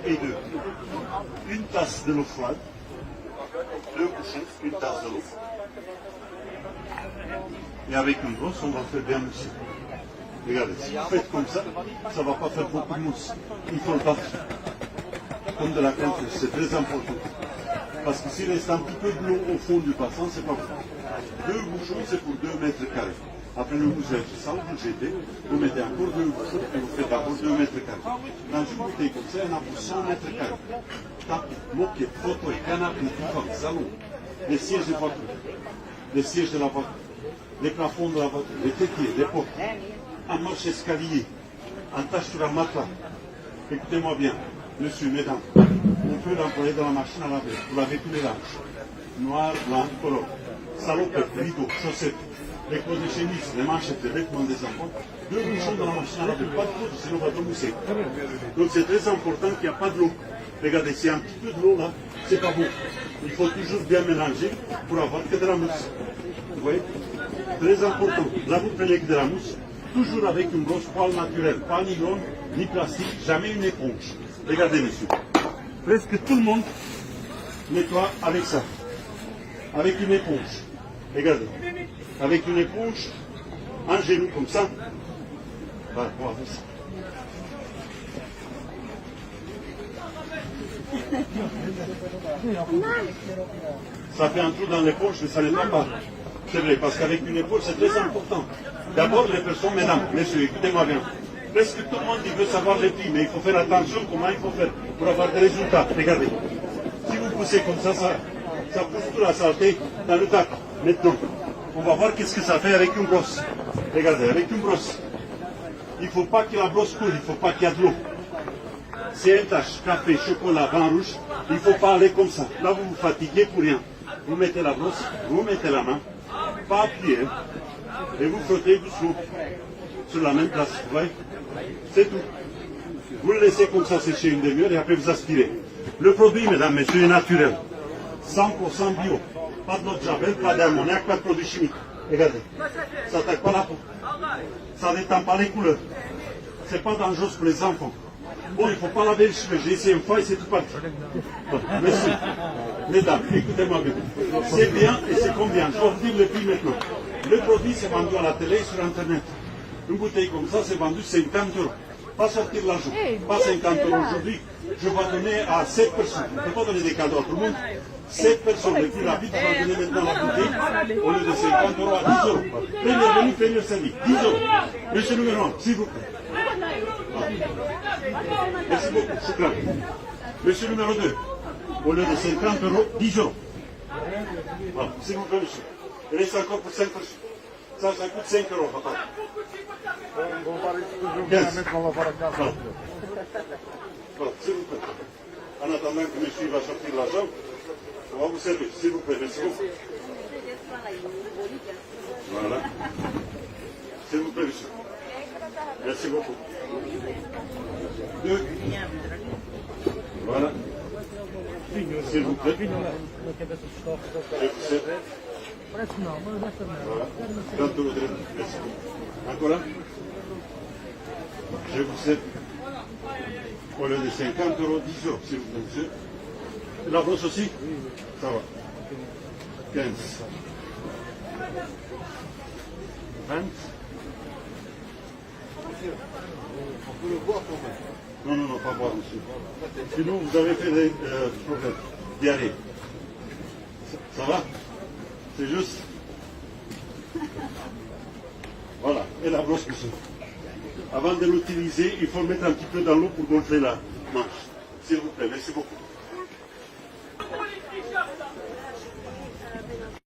et 2. Une tasse de l'eau froide, 2 bouchons, une tasse de l'eau. Et avec une brosse, on va faire bien mousser. Regardez, si vous faites comme ça, ça ne va pas faire beaucoup de mousse. Il faut le battre. Comme de la crème fraîche, c'est très important. Parce que s'il reste un petit peu de l'eau au fond du bassin, c'est pas bon. 2 bouchons, c'est pour 2 mètres carrés. Après le moussage, ça, vous le jetez, vous mettez encore 2 bouchons et vous faites encore 2 mètres carrés. Dans une bouteille comme ça, il y en a pour 100 mètres carrés. Tapis, moquette, fauteuil, canapé, divan, salon, les sièges de voiture, les sièges de la voiture, les plafonds de la voiture, les tétiers, les portes, un marche-escalier, un tâche sur un matelas. Écoutez-moi bien, monsieur, mesdames, on peut l'employer dans la machine à laver, vous lavez tous les linges, noir, blanc, color, salopette, rideau, chaussettes, les clous de chemise, les manchettes, les vêtements des enfants, 2 bouchons dans la machine à laver, pas de clous, sinon on va tout mousser. Donc c'est très important qu'il n'y a pas de l'eau. Regardez, s'il y a un petit peu de l'eau là, c'est pas bon. Il faut toujours bien mélanger pour avoir que de la mousse. Vous voyez? Très important. Là, vous prenez que de la mousse, toujours avec une brosse poil naturelle, pas nylon, ni plastique, jamais une éponge. Regardez, monsieur. Presque tout le monde nettoie avec ça. Avec une éponge. Regardez. Avec une éponge, un genou comme ça. Voilà, on va faire ça. Ça fait un trou dans l'éponge, mais ça ne l'est pas. C'est vrai, parce qu'avec une éponge, c'est très important. D'abord, les personnes, mesdames, messieurs, écoutez-moi bien. Presque tout le monde il veut savoir les prix, mais il faut faire attention comment il faut faire pour avoir des résultats. Regardez. Si vous poussez comme ça pousse toute la saleté dans le tac. Maintenant, on va voir qu'est-ce que ça fait avec une brosse. Regardez, avec une brosse. Il ne faut pas que la brosse coule, il ne faut pas qu'il y ait de l'eau. C'est une tache, café, chocolat, vin rouge, il ne faut pas aller comme ça. Là, vous vous fatiguez pour rien. Vous mettez la brosse, vous mettez la main, pas appuyer, et vous frottez doucement sur la même place. Vous voyez? C'est tout. Vous le laissez comme ça sécher une demi-heure et après vous aspirez. Le produit, mesdames, messieurs, est naturel. 100% bio. Pas de l'eau de javel, pas d'ammoniac, pas de produits chimiques. Regardez. Ça n'attaque pas la peau. Ça n'étend pas les couleurs. C'est pas dangereux pour les enfants. Bon, il ne faut pas laver les cheveux. J'ai essayé une fois et c'est tout parti. Bon, messieurs, mesdames, écoutez-moi bien. C'est bien et c'est combien? Je vais vous dire le prix maintenant. Le produit, c'est vendu à la télé et sur Internet. Une bouteille comme ça, c'est vendu 50 €. Pas sortir l'argent. Pas 50 € aujourd'hui. Je vais donner à 7 personnes. Je ne peux pas donner des cadeaux à tout le monde. 7 personnes les plus rapides, je vais donner maintenant la bouteille au lieu de 50 € à 10 €. Premier venu, premier servi. 10 €. Monsieur numéro 1, s'il vous plaît. Merci beaucoup, Choukran. Monsieur numéro 2, au lieu de 50 €, 10 €. Voilà, s'il vous plaît, monsieur. Il reste encore pour 5 personnes. Ça coûte 5 €, papa. 15. Voilà, s'il vous plaît. En attendant que monsieur va sortir l'argent, on va vous servir, s'il vous plaît, merci beaucoup. Voilà. S'il vous plaît, monsieur. Merci beaucoup. 2. Voilà. S'il vous plaît. Je vous sers. Voilà. 30 € de merci. Encore là. Je vous sers. Au lieu de 50 €, 10 €, s'il vous plaît, monsieur. La brosse aussi? Ça va. 15. 20. On peut le boire quand même. Non, pas boire, monsieur. Sinon, vous avez fait des problèmes. Diarrhée. Ça va? C'est juste. Voilà. Et la brosse, monsieur. Avant de l'utiliser, il faut le mettre un petit peu dans l'eau pour gonfler la manche. S'il vous plaît, merci beaucoup.